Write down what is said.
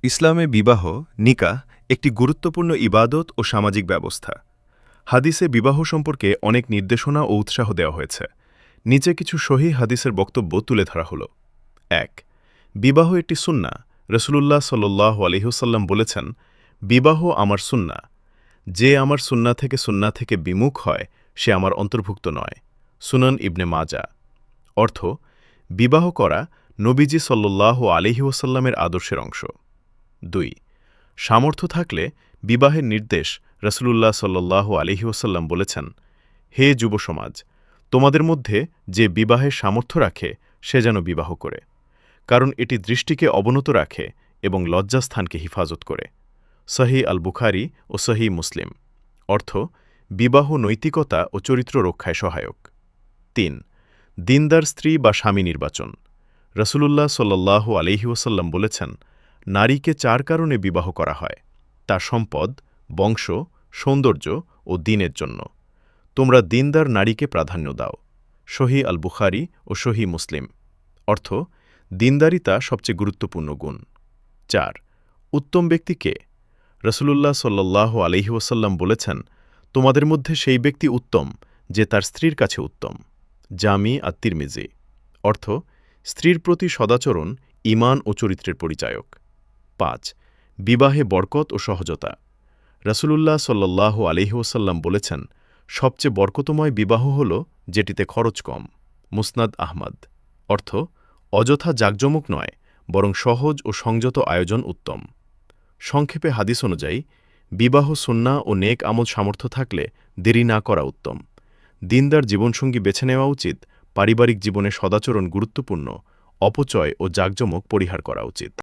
ইসলামে বিবাহ নিকাহ একটি গুরুত্বপূর্ণ ইবাদত ও সামাজিক ব্যবস্থা। হাদিসে বিবাহ সম্পর্কে অনেক নির্দেশনা ও উৎসাহ দেওয়া হয়েছে। নিচে কিছু সহিহ হাদিসের বক্তব্য তুলে ধরা হল। ১. বিবাহ একটি সুন্নাহ। রাসূলুল্লাহ সাল্লাল্লাহু আলাইহি ওয়াসাল্লাম বলেছেন, বিবাহ আমার সুন্নাহ। যে আমার সুন্নাহ থেকে বিমুখ হয় সে আমার অন্তর্ভুক্ত নয়। সুনান ইবনে মাজাহ। অর্থ, বিবাহ করা নবীজি সাল্লাল্লাহু আলাইহি ওয়াসাল্লামের আদর্শের অংশ। ২. সামর্থ্য থাকলে বিবাহের নির্দেশ। রাসূলুল্লাহ সাল্লাল্লাহু আলাইহি ওয়াসাল্লাম বলেছেন, হে যুব সমাজ, তোমাদের মধ্যে যে বিবাহের সামর্থ্য রাখে সে যেন বিবাহ করে, কারণ এটি দৃষ্টিকে অবনত রাখে এবং লজ্জাস্থানকে হিফাজত করে। সহিহ আল বুখারী ও সহিহ মুসলিম। অর্থ, বিবাহ নৈতিকতা ও চরিত্র রক্ষায় সহায়ক। ৩. দিনদার স্ত্রী বা স্বামী নির্বাচন। রাসূলুল্লাহ সাল্লাল্লাহু আলাইহি ওয়াসাল্লাম বলেছেন, নারীকে ৪ কারণে বিবাহ করা হয়: তার সম্পদ, বংশ, সৌন্দর্য ও দ্বীনের জন্য। তোমরা দিনদার নারীকে প্রাধান্য দাও। সহিহ আল বুখারী ও সহিহ মুসলিম। অর্থ, দিনদারিতা সবচেয়ে গুরুত্বপূর্ণ গুণ। ৪. উত্তম ব্যক্তি কে? রাসূলুল্লাহ সাল্লাল্লাহু আলাইহি ওয়াসাল্লাম বলেছেন, তোমাদের মধ্যে সেই ব্যক্তি উত্তম যে তার স্ত্রীর কাছে উত্তম। জামি আত-তিরমিজি। অর্থ, স্ত্রীর প্রতি সদাচরণ ঈমান ও চরিত্রের পরিচায়ক। ৫. বিবাহে বরকত ও সহজতা। রাসূলুল্লাহ সাল্লাল্লাহু আলাইহি ওয়াসাল্লাম বলেছেন, সবচেয়ে বরকতময় বিবাহ হল যেটিতে খরচ কম। মুসনাদ আহমদ। অর্থ, অযথা জাঁকজমক নয়, বরং সহজ ও সংযত আয়োজন উত্তম। সংক্ষেপে হাদিস অনুযায়ী, বিবাহ সুন্নাহ ও নেক আমল সামর্থ্য থাকলে দেরি না করা উত্তম। দিনদার জীবনসঙ্গী বেছে নেওয়া উচিত। পারিবারিক জীবনে সদাচরণ গুরুত্বপূর্ণ। অপচয় ও জাঁকজমক পরিহার করা উচিত।